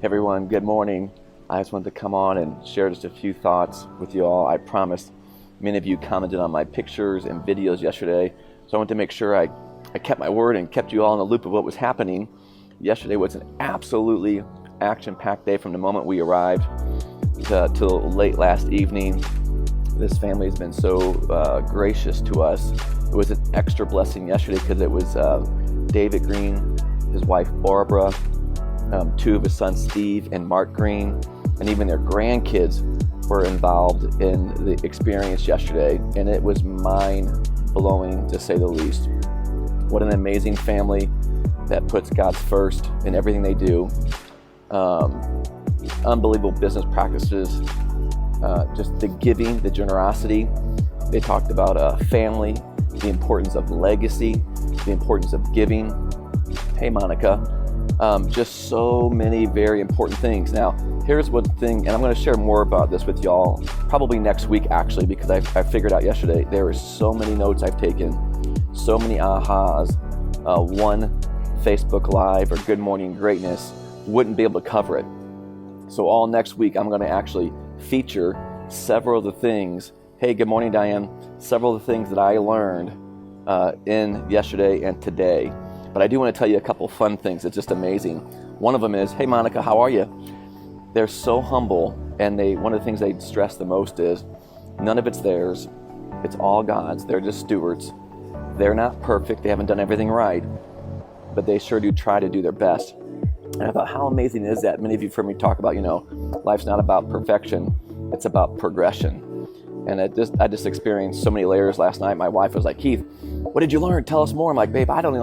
Everyone, good morning. I just wanted to come on and share just a few thoughts with you all. I promised many of you commented on my pictures and videos yesterday, so I wanted to make sure I kept my word and kept you all in the loop of what was happening. Yesterday was an absolutely action-packed day from the moment we arrived till late last evening. This family has been so gracious to us. It was an extra blessing yesterday because it was David Greene, his wife Barbara, two of his sons, Steve and Mark Greene, and even their grandkids were involved in the experience yesterday, and it was mind-blowing to say the least. What an amazing family that puts God first in everything they do. Unbelievable business practices, just the giving, the generosity. They talked about family, the importance of legacy, the importance of giving. Hey, Monica. Just so many very important things. Now, here's one thing, and I'm going to share more about this with y'all probably next week, actually, because I figured out yesterday there are so many notes I've taken, so many ahas. One Facebook Live or Good Morning Greatness wouldn't be able to cover it. So all next week, I'm going to actually feature several of the things. Hey, good morning, Diane. Several of the things that I learned in yesterday and today. But I do want to tell you a couple fun things. It's just amazing. One of them is, hey, Monica, how are you? They're so humble, and one of the things they stress the most is none of it's theirs. It's all God's. They're just stewards. They're not perfect. They haven't done everything right, but they sure do try to do their best. And I thought, how amazing is that? Many of you have heard me talk about, life's not about perfection. It's about progression. And I just experienced so many layers last night. My wife was like, Keith, what did you learn? Tell us more. I'm like, babe, I don't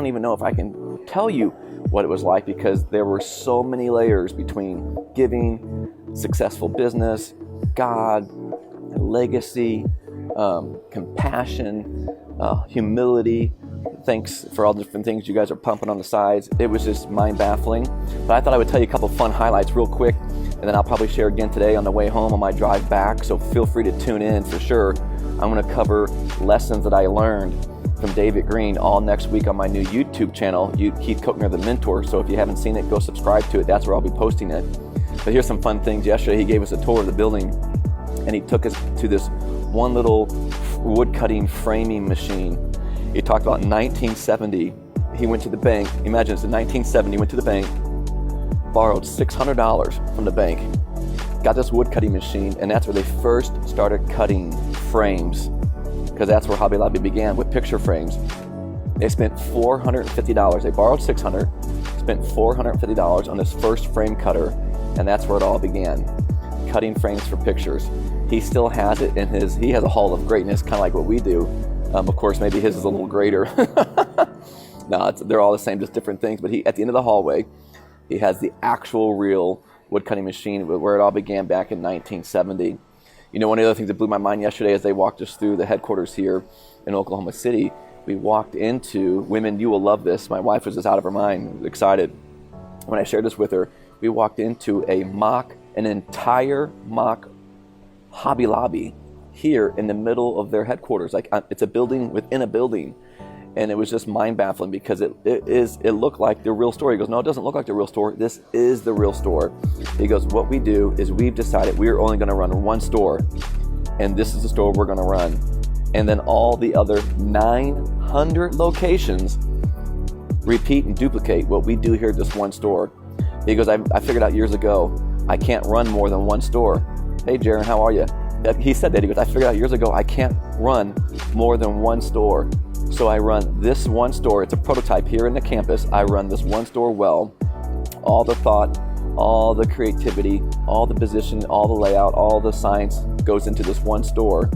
even know if I can tell you what it was like, because there were so many layers between giving, successful business, God, legacy, compassion, humility. Thanks for all the different things you guys are pumping on the sides. It was just mind-baffling. But I thought I would tell you a couple fun highlights real quick, and then I'll probably share again today on the way home on my drive back, so feel free to tune in for sure. I'm going to cover lessons that I learned from David Greene all next week on my new YouTube channel, Keith Kochner, The Mentor. So if you haven't seen it, go subscribe to it. That's where I'll be posting it. But here's some fun things. Yesterday, he gave us a tour of the building, and he took us to this one little wood-cutting framing machine. He talked about 1970. He went to the bank. Imagine it's in 1970. He went to the bank, borrowed $600 from the bank, got this wood cutting machine, and that's where they first started cutting frames, because that's where Hobby Lobby began, with picture frames. They spent $450. They borrowed $600, spent $450 on this first frame cutter, and that's where it all began, cutting frames for pictures. He still has it in he has a hall of greatness, kind of like what we do. Of course, maybe his is a little greater. No, they're all the same, just different things. But at the end of the hallway, he has the actual real wood cutting machine where it all began back in 1970. One of the other things that blew my mind yesterday as they walked us through the headquarters here in Oklahoma City, we walked into, women, you will love this. My wife was just out of her mind, excited when I shared this with her. We walked into an entire mock Hobby Lobby here in the middle of their headquarters. Like, it's a building within a building. And it was just mind-baffling because it looked like the real store. He goes, no, it doesn't look like the real store. This is the real store. He goes, what we do is we've decided we're only going to run one store, and this is the store we're going to run. And then all the other 900 locations repeat and duplicate what we do here at this one store. He goes, I figured out years ago, I can't run more than one store. Hey, Jaron, how are you? He said that. He goes, I figured out years ago, I can't run more than one store. So I run this one store. It's a prototype here in the campus. I run this one store well. All the thought, all the creativity, all the position, all the layout, all the science goes into this one store.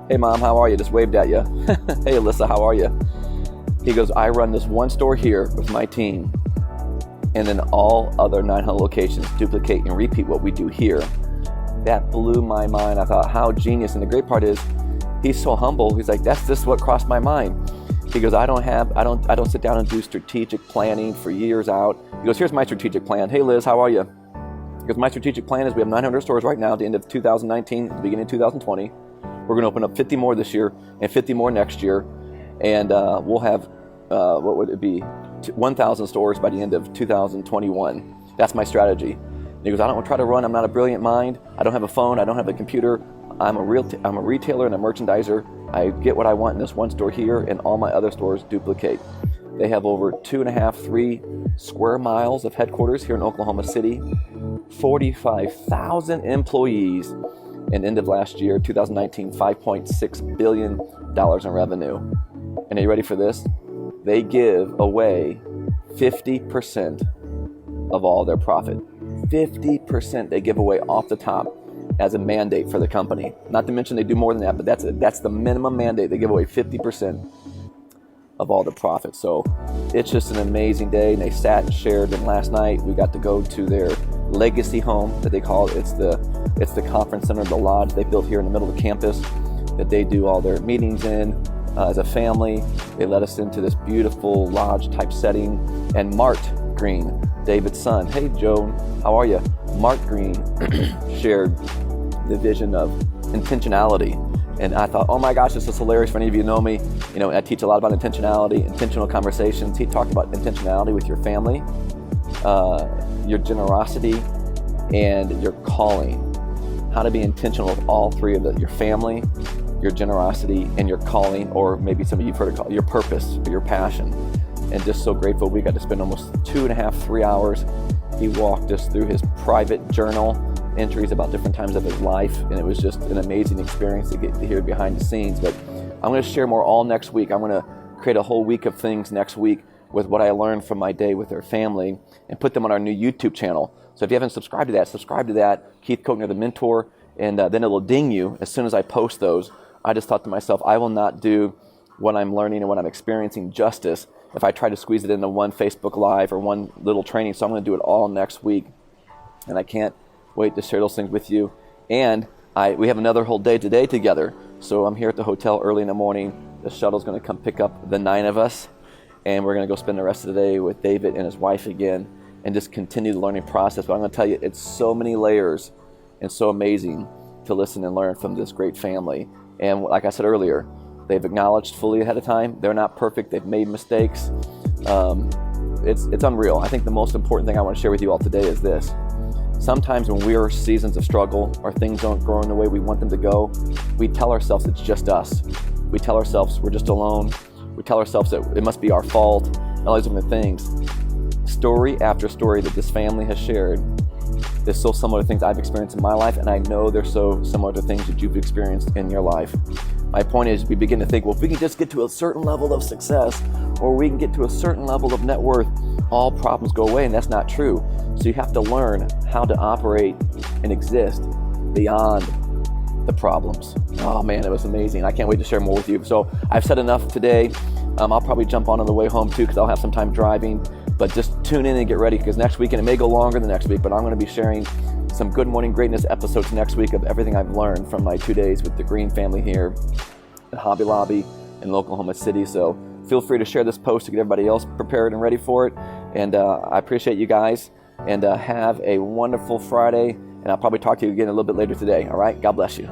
Hey, Mom, how are you? Just waved at you. Hey, Alyssa, how are you? He goes, I run this one store here with my team, and then all other 900 locations duplicate and repeat what we do here. That blew my mind. I thought, how genius. And the great part is, he's so humble. He's like, that's just what crossed my mind. He goes, I don't sit down and do strategic planning for years out. He goes, here's my strategic plan. Hey, Liz, how are you? He goes, my strategic plan is we have 900 stores right now at the end of 2019, at the beginning of 2020. We're going to open up 50 more this year and 50 more next year. And we'll have, 1,000 stores by the end of 2021. That's my strategy. And he goes, I don't try to run. I'm not a brilliant mind. I don't have a phone. I don't have a computer. I'm a retailer and a merchandiser. I get what I want in this one store here, and all my other stores duplicate. They have over 2.5, 3 square miles of headquarters here in Oklahoma City, 45,000 employees, and end of last year, 2019, $5.6 billion in revenue. And are you ready for this? They give away 50% of all their profit. 50% they give away off the top as a mandate for the company. Not to mention they do more than that, but that's the minimum mandate. They give away 50% of all the profit. So it's just an amazing day. And they sat and shared. And last night we got to go to their legacy home that they call it. It's the conference center, the lodge they built here in the middle of the campus that they do all their meetings in as a family. They let us into this beautiful lodge type setting. And Mart Greene, David's son, hey Joan, how are you? Mart Greene shared the vision of intentionality. And I thought, oh my gosh, this is hilarious. For any of you who know me, I teach a lot about intentionality, intentional conversations. He talked about intentionality with your family, your generosity, and your calling. How to be intentional with all three of your family, your generosity, and your calling, or maybe some of you have heard it called your purpose or your passion. And just so grateful we got to spend almost 2.5, 3 hours. He walked us through his private journal entries about different times of his life, and it was just an amazing experience to get to hear behind the scenes. But I'm going to share more all next week. I'm going to create a whole week of things next week with what I learned from my day with their family and put them on our new YouTube channel. So if you haven't subscribed to that, subscribe to that. Keith Kochner, the mentor, and then it will ding you as soon as I post those. I just thought to myself, I will not do what I'm learning and what I'm experiencing justice if I try to squeeze it into one Facebook Live or one little training. So I'm going to do it all next week, and I can't wait to share those things with you. And we have another whole day today together. So I'm here at the hotel early in the morning. The shuttle's going to come pick up the 9 of us, and we're going to go spend the rest of the day with David and his wife again and just continue the learning process. But I'm going to tell you, it's so many layers and so amazing to listen and learn from this great family. And like I said earlier, they've acknowledged fully ahead of time. They're not perfect. They've made mistakes. It's unreal. I think the most important thing I want to share with you all today is this. Sometimes when we're seasons of struggle or things don't grow in the way we want them to go, we tell ourselves it's just us. We tell ourselves we're just alone. We tell ourselves that it must be our fault, and all these different things. Story after story that this family has shared is so similar to things I've experienced in my life, and I know they're so similar to things that you've experienced in your life. My point is, we begin to think, well, if we can just get to a certain level of success, or we can get to a certain level of net worth, all problems go away, and that's not true. So you have to learn how to operate and exist beyond the problems. Oh man, it was amazing. I can't wait to share more with you. So I've said enough today. I'll probably jump on the way home too, because I'll have some time driving. But just tune in and get ready, because next week, and it may go longer than next week, but I'm going to be sharing some Good Morning Greatness episodes next week of everything I've learned from my 2 days with the Greene family here at Hobby Lobby in Oklahoma City. So feel free to share this post to get everybody else prepared and ready for it. And I appreciate you guys. And have a wonderful Friday. And I'll probably talk to you again a little bit later today. All right? God bless you.